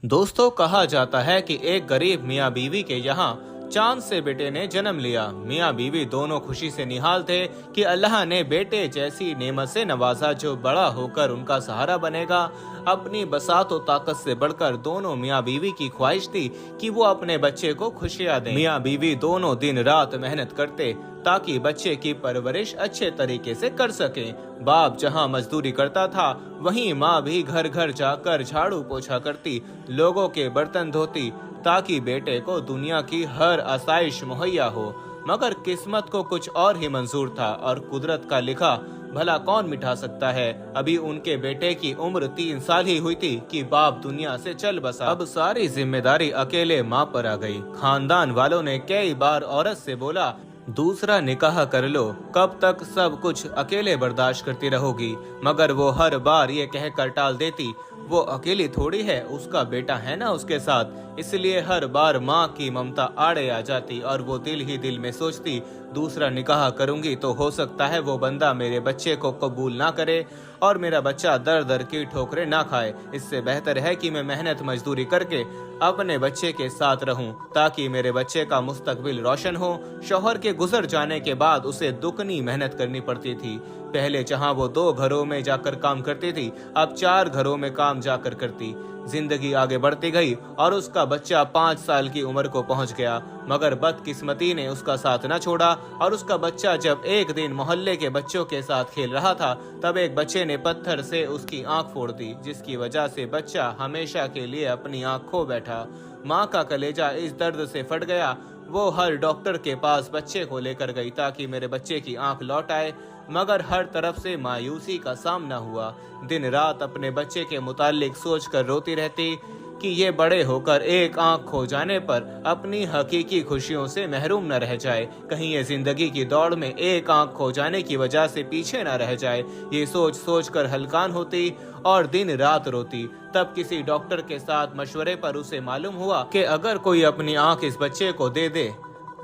दोस्तों, कहा जाता है कि एक गरीब मियाँ बीवी के यहाँ चांद से बेटे ने जन्म लिया। मियाँ बीवी दोनों खुशी से निहाल थे कि अल्लाह ने बेटे जैसी नेमत से नवाजा जो बड़ा होकर उनका सहारा बनेगा। अपनी बसात और ताकत से बढ़कर दोनों मियाँ बीवी की ख्वाहिश थी कि वो अपने बच्चे को खुशियाँ दें। मियाँ बीवी दोनों दिन रात मेहनत करते ताकि बच्चे की परवरिश अच्छे तरीके से कर सकें। बाप जहाँ मजदूरी करता था, वहीं माँ भी घर घर जाकर झाड़ू पोछा करती, लोगों के बर्तन धोती, ताकि बेटे को दुनिया की हर आसाइश मुहैया हो। मगर किस्मत को कुछ और ही मंजूर था और कुदरत का लिखा भला कौन मिटा सकता है। अभी उनके बेटे की उम्र 3 साल ही हुई थी कि बाप दुनिया से चल बसा। अब सारी जिम्मेदारी अकेले माँ पर आ गई। खानदान वालों ने कई बार औरत से बोला, दूसरा निकाह कर लो, कब तक सब कुछ अकेले बर्दाश्त करती रहोगी। मगर वो हर बार ये कहकर टाल देती, वो अकेली थोड़ी है, उसका बेटा है ना उसके साथ। इसलिए हर बार माँ की ममता आड़े आ जाती और वो दिल ही दिल में सोचती, दूसरा निकाह करूंगी तो हो सकता है वो बंदा मेरे बच्चे को कबूल ना करे और मेरा बच्चा दर दर की ठोकरें ना खाए। इससे बेहतर है कि मैं मेहनत मजदूरी करके अपने बच्चे के साथ रहूं, ताकि मेरे बच्चे का मुस्तकबिल रोशन हो। शौहर के गुजर जाने के बाद उसे दुगनी मेहनत करनी पड़ती थी। पहले जहां वो 2 घरों में जाकर काम करती थी, अब 4 घरों में काम जाकर करती। जिंदगी आगे बढ़ती गई और उसका बच्चा 5 साल की उम्र को पहुंच गया। मगर बदकिस्मती ने उसका साथ न छोड़ा और उसका बच्चा जब एक दिन मोहल्ले के बच्चों के साथ खेल रहा था, तब एक बच्चे ने पत्थर से उसकी आंख फोड़ दी, जिसकी वजह से बच्चा हमेशा के लिए अपनी आंख खो बैठा। माँ का कलेजा इस दर्द से फट गया। वो हर डॉक्टर के पास बच्चे को लेकर गई ताकि मेरे बच्चे की आंख लौट आए, मगर हर तरफ से मायूसी का सामना हुआ। दिन रात अपने बच्चे के मुतालिक सोचकर रोती रहती कि ये बड़े होकर एक आंख खो जाने पर अपनी हकीकी खुशियों से महरूम न रह जाए, कहीं ये जिंदगी की दौड़ में एक आंख खो जाने की वजह से पीछे न रह जाए। ये सोच सोच कर हलकान होती और दिन रात रोती। तब किसी डॉक्टर के साथ मशवरे पर उसे मालूम हुआ कि अगर कोई अपनी आंख इस बच्चे को दे दे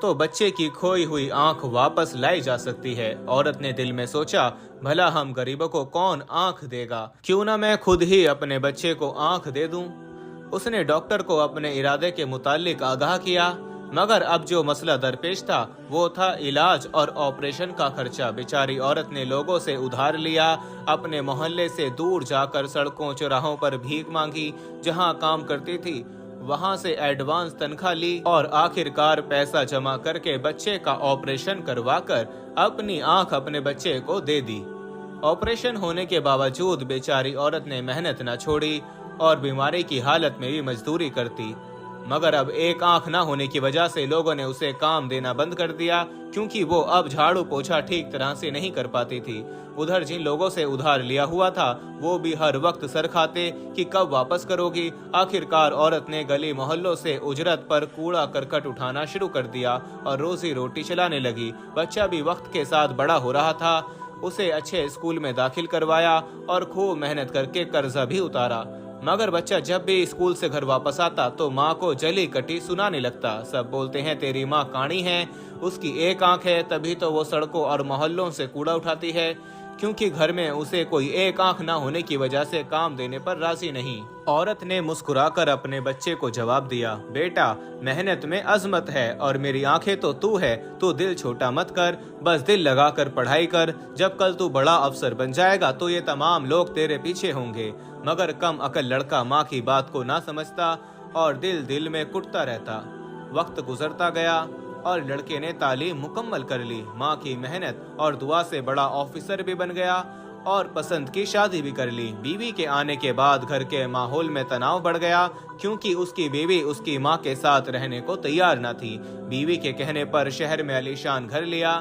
तो बच्चे की खोई हुई आंख वापस लाई जा सकती है। औरत ने दिल में सोचा, भला हम गरीबों को कौन आंख देगा, क्यों ना मैं खुद ही अपने बच्चे को आंख दे दूं। उसने डॉक्टर को अपने इरादे के मुतालिक आगाह किया, मगर अब जो मसला दरपेश था वो था इलाज और ऑपरेशन का खर्चा। बेचारी औरत ने लोगों से उधार लिया, अपने मोहल्ले से दूर जाकर सड़कों चौराहों पर भीख मांगी। जहां काम करती थी वहां से एडवांस तनख्वाह ली और आखिरकार पैसा जमा करके बच्चे का ऑपरेशन करवाकर अपनी आंख अपने बच्चे को दे दी। ऑपरेशन होने के बावजूद बेचारी औरत ने मेहनत न छोड़ी और बीमारी की हालत में भी मजदूरी करती। मगर अब एक आंख न होने की वजह से लोगों ने उसे काम देना बंद कर दिया, क्योंकि वो अब झाड़ू पोछा ठीक तरह से नहीं कर पाती थी। उधर जिन लोगों से उधार लिया हुआ था वो भी हर वक्त सर खाते कि कब वापस करोगी। आखिरकार औरत ने गली मोहल्लों से उजरत पर कूड़ा करकट उठाना शुरू कर दिया और रोजी रोटी चलाने लगी। बच्चा भी वक्त के साथ बड़ा हो रहा था। उसे अच्छे स्कूल में दाखिल करवाया और खूब मेहनत करके कर्जा भी उतारा। मगर बच्चा जब भी स्कूल से घर वापस आता तो माँ को जली कटी सुनाने लगता। सब बोलते हैं तेरी माँ काणी है, उसकी एक आंख है, तभी तो वो सड़कों और मोहल्लों से कूड़ा उठाती है, क्योंकि घर में उसे कोई एक आंख ना होने की वजह से काम देने पर राजी नहीं। औरत ने मुस्कुराकर अपने बच्चे को जवाब दिया, बेटा मेहनत में अजमत है और मेरी आंखें तो तू है, तू दिल छोटा मत कर, बस दिल लगाकर पढ़ाई कर। जब कल तू बड़ा अफसर बन जाएगा तो ये तमाम लोग तेरे पीछे होंगे। मगर कम अकल लड़का माँ की बात को ना समझता और दिल दिल में कुटता रहता। वक्त गुजरता गया और लड़के ने तालीम मुकम्मल कर ली। माँ की मेहनत और दुआ से बड़ा ऑफिसर भी बन गया और पसंद की शादी भी कर ली। बीवी के आने के बाद घर के माहौल में तनाव बढ़ गया, क्योंकि उसकी बीवी उसकी माँ के साथ रहने को तैयार न थी। बीवी के कहने पर शहर में आलीशान घर लिया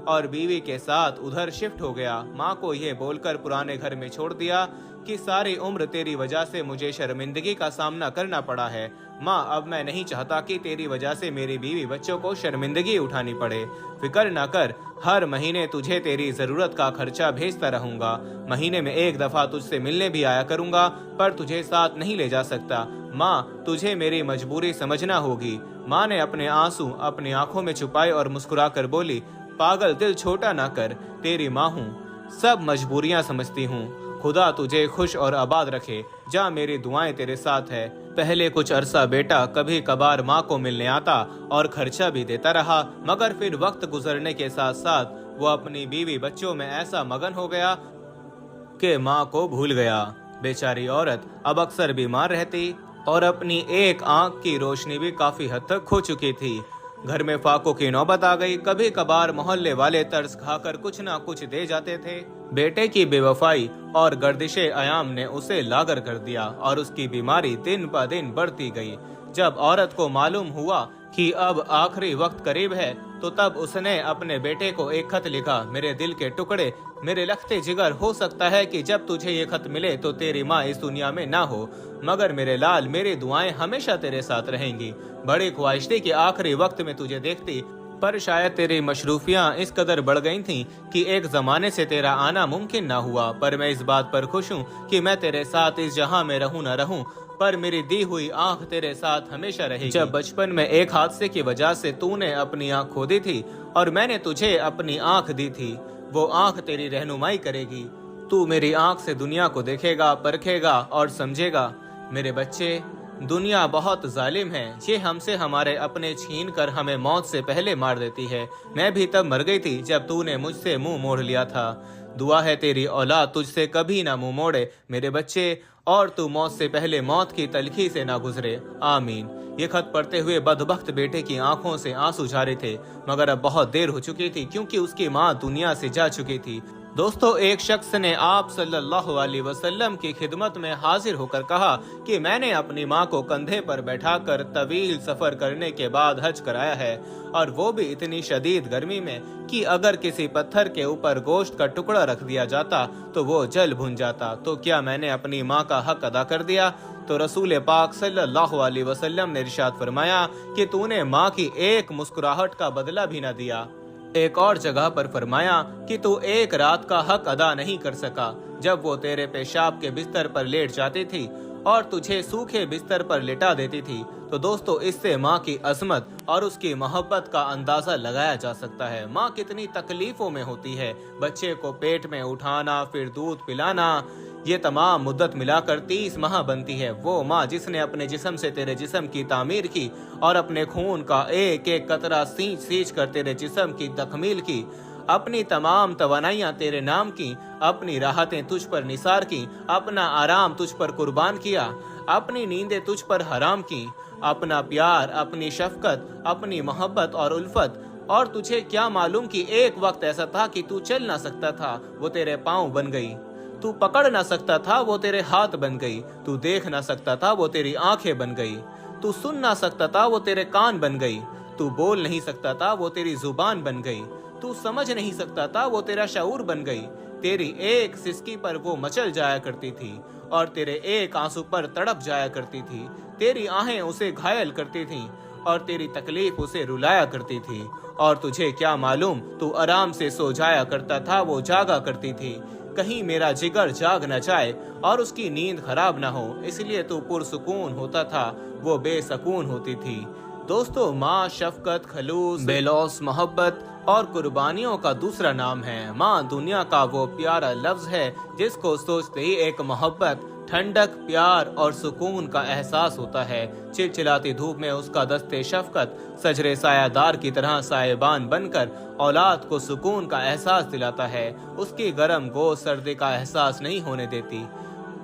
और बीवी के साथ उधर शिफ्ट हो गया। माँ को यह बोलकर पुराने घर में छोड़ दिया कि सारी उम्र तेरी वजह से मुझे शर्मिंदगी का सामना करना पड़ा है। माँ, अब मैं नहीं चाहता कि तेरी वजह से मेरी बीवी बच्चों को शर्मिंदगी उठानी पड़े। फिक्र न कर, हर महीने तुझे तेरी जरूरत का खर्चा भेजता रहूंगा। महीने में 1 दफा तुझसे मिलने भी आया करूंगा, पर तुझे साथ नहीं ले जा सकता। माँ, तुझे मेरी मजबूरी समझना होगी। माँ ने अपने आंसू अपनी आंखों में छुपाए और मुस्कुरा कर बोली, पागल, दिल छोटा ना कर, तेरी माँ हूँ, सब मजबूरियाँ समझती हूँ। खुदा तुझे खुश और आबाद रखे। जा, मेरी दुआएं तेरे साथ है। पहले कुछ अरसा बेटा कभी कभार माँ को मिलने आता और खर्चा भी देता रहा, मगर फिर वक्त गुजरने के साथ साथ वो अपनी बीवी बच्चों में ऐसा मगन हो गया कि माँ को भूल गया। बेचारी औरत अब अक्सर बीमार रहती और अपनी एक आंख की रोशनी भी काफी हद तक खो चुकी थी। घर में फाकों की नौबत आ गई। कभी कभार मोहल्ले वाले तरस खाकर कुछ ना कुछ दे जाते थे। बेटे की बेवफाई और गर्दिशे अयाम ने उसे लागर कर दिया और उसकी बीमारी दिन ब दिन बढ़ती गई। जब औरत को मालूम हुआ कि अब आखिरी वक्त करीब है, तो तब उसने अपने बेटे को एक खत लिखा। मेरे दिल के टुकड़े, मेरे लखते जिगर, हो सकता है कि जब तुझे ये खत मिले तो तेरी माँ इस दुनिया में ना हो, मगर मेरे लाल, मेरी दुआएं हमेशा तेरे साथ रहेंगी। बड़ी ख्वाहिश थी कि आखिरी वक्त में तुझे देखती, पर शायद तेरी मशरूफियाँ इस कदर बढ़ गई थीं कि एक जमाने से तेरा आना मुमकिन ना हुआ। पर मैं इस बात पर खुश हूँ कि मैं तेरे साथ इस जहां में रहूं न रहूं, पर मेरी दी हुई आंख तेरे साथ हमेशा रहेगी। जब बचपन में एक हादसे की वजह से तूने अपनी आंख खो दी थी और मैंने तुझे अपनी आंख दी थी, वो आंख तेरी रहनुमाई करेगी। तू मेरी आंख से दुनिया को देखेगा, परखेगा और समझेगा। मेरे बच्चे, दुनिया बहुत जालिम है। ये हमसे हमारे अपने छीन कर हमें मौत से पहले मार देती है। मैं भी तब मर गई थी जब तूने मुझसे मुंह मोड़ लिया था। दुआ है तेरी औलाद तुझसे कभी ना मुंह मोड़े मेरे बच्चे, और तू मौत से पहले मौत की तलखी से ना गुजरे। आमीन। ये खत पढ़ते हुए बदबख्त बेटे की आंखों से आंसू जारे थे, मगर अब बहुत देर हो चुकी थी क्योंकि उसकी माँ दुनिया से जा चुकी थी। दोस्तों, एक शख्स ने आप सल्लल्लाहु अलैहि वसल्लम की खिदमत में हाजिर होकर कहा कि मैंने अपनी माँ को कंधे पर बैठाकर तवील सफर करने के बाद हज कराया है, और वो भी इतनी शदीद गर्मी में कि अगर किसी पत्थर के ऊपर गोश्त का टुकड़ा रख दिया जाता तो वो जल भुन जाता। तो क्या मैंने अपनी माँ का हक अदा कर दिया? तो रसूल पाक सल्लल्लाहु अलैहि वसल्लम ने इरशाद फरमाया कि तूने माँ की एक मुस्कुराहट का बदला भी न दिया। एक और जगह पर फरमाया कि तू एक रात का हक अदा नहीं कर सका, जब वो तेरे पेशाब के बिस्तर पर लेट जाती थी और तुझे सूखे बिस्तर पर लेटा देती थी। तो दोस्तों, इससे माँ की अजमत और उसकी मोहब्बत का अंदाजा लगाया जा सकता है। माँ कितनी तकलीफों में होती है। बच्चे को पेट में उठाना, फिर दूध पिलाना, ये तमाम मुद्दत मिलाकर 30 माह बनती है। वो माँ जिसने अपने जिस्म से तेरे जिस्म की तामीर की और अपने खून का एक एक कतरा सींच सींच कर तेरे जिस्म की तकमील की, अपनी तमाम तवानाइयां तेरे नाम की, अपनी राहतें तुझ पर निसार की, अपना आराम तुझ पर कुर्बान किया, अपनी नींदें तुझ पर हराम की, अपना प्यार, अपनी शफकत, अपनी मोहब्बत और उल्फत। और तुझे क्या मालूम कि एक वक्त ऐसा था कि तू चल ना सकता था, वो तेरे पाँव बन गई। तू पकड़ ना सकता था, वो तेरे हाथ बन गई। तू देख ना सकता था, वो तेरी आंखें बन गई। तू सुन ना सकता था, वो तेरे कान बन गई। तू बोल नहीं सकता था, वो तेरी जुबान बन गई। तू समझ नहीं सकता था, वो तेरा शऊर बन गई। तेरी एक सिसकी पर वो मचल जाया करती थी और तेरे एक आंसू पर तड़प जाया करती थी। तेरी आहें उसे घायल करती थीं और तेरी तकलीफ उसे रुलाया करती थी। और तुझे क्या मालूम, तू आराम से सो जाया करता था, वो जागा करती थी। कहीं मेरा जिगर जाग न जाए और उसकी नींद खराब न हो, इसलिए तू पुरसुकून होता था, वो बेसकून होती थी। दोस्तों, माँ शफकत, खलूस, बेलौस मोहब्बत और कुर्बानियों का दूसरा नाम है। माँ दुनिया का वो प्यारा लफ्ज है जिसको सोचते ही एक मोहब्बत, ठंडक, प्यार और सुकून का एहसास होता है। चिलचिलाती धूप में उसका दस्ते शफकत सजरे सायादार की तरह साएबान बनकर औलाद को सुकून का एहसास दिलाता है। उसकी गर्म गोश्त सर्दी का एहसास नहीं होने देती।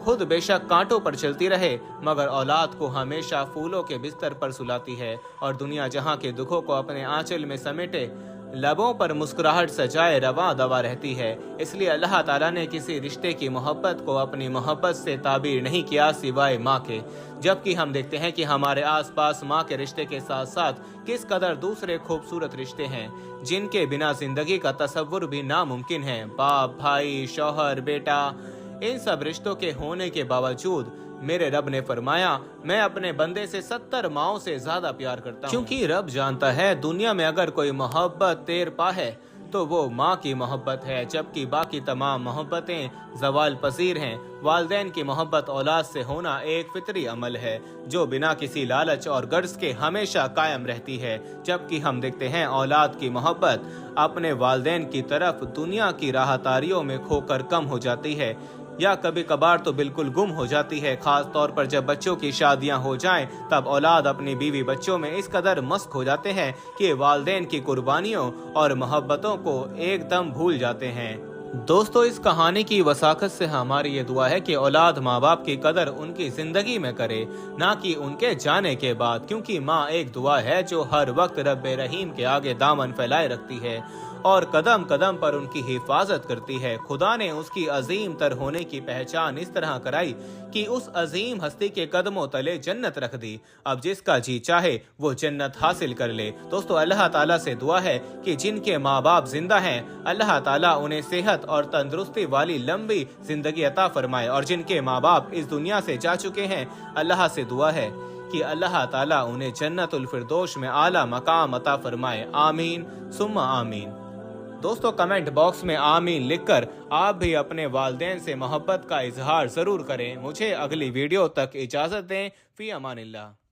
खुद बेशक कांटों पर चलती रहे, मगर औलाद को हमेशा फूलों के बिस्तर पर सुलाती है और दुनिया जहां के दुखों को अपने आंचल में समेटे लबों पर मुस्कुराहट सजाए रवा दवा रहती है। इसलिए अल्लाह ताला ने किसी रिश्ते की मोहब्बत को अपनी मोहब्बत से ताबीर नहीं किया सिवाय माँ के। जबकि हम देखते हैं कि हमारे आसपास माँ के रिश्ते के साथ साथ किस कदर दूसरे खूबसूरत रिश्ते हैं जिनके बिना जिंदगी का तसव्वुर भी नामुमकिन है। बाप, भाई, शौहर, बेटा, इन सब रिश्तों के होने के बावजूद मेरे रब ने फरमाया, मैं अपने बंदे से 70 माओं से ज्यादा प्यार करता हूँ। क्योंकि रब जानता है दुनिया में अगर कोई मोहब्बत तेर पा है तो वो माँ की मोहब्बत है, जबकि बाकी तमाम मोहब्बतें जवाल पसीर हैं। वालिदैन की मोहब्बत औलाद से होना एक फितरी अमल है जो बिना किसी लालच और गर्ज के हमेशा कायम रहती है। जबकि हम देखते हैं औलाद की मोहब्बत अपने वालिदैन की तरफ दुनिया की राहतारियों में खोकर कम हो जाती है। या कभी कभार तो बिल्कुल गुम हो जाती है। खास तौर पर जब बच्चों की शादियां हो जाएं, तब औलाद अपनी बीवी बच्चों में इस कदर मस्त हो जाते हैं कि वालिदैन की कुर्बानियों और मोहब्बतों को एकदम भूल जाते हैं। दोस्तों, इस कहानी की वसाखत से हमारी ये दुआ है कि औलाद माँ बाप की कदर उनकी जिंदगी में करे, ना कि उनके जाने के बाद, क्योंकि माँ एक दुआ है जो हर वक्त रब्बे रहीम के आगे दामन फैलाए रखती है और कदम कदम पर उनकी हिफाजत करती है। खुदा ने उसकी अजीम तर होने की पहचान इस तरह कराई कि उस अजीम हस्ती के कदमों तले जन्नत रख दी। अब जिसका जी चाहे वो जन्नत हासिल कर ले। दोस्तों, अल्लाह ताला से दुआ है कि जिनके माँ बाप जिंदा हैं, अल्लाह ताला उन्हें सेहत और तंदुरुस्ती वाली लंबी जिंदगी अता फरमाए, और जिनके माँ बाप इस दुनिया से जा चुके हैं, अल्लाह से दुआ है कि अल्लाह ताला उन्हें जन्नतुल फिरदौस में आला मकाम अता फरमाए। आमीन सुम्मा आमीन। दोस्तों, कमेंट बॉक्स में आमीन लिखकर आप भी अपने वालिदैन से मोहब्बत का इजहार जरूर करें। मुझे अगली वीडियो तक इजाजत दें। फी अमानिल्लाह।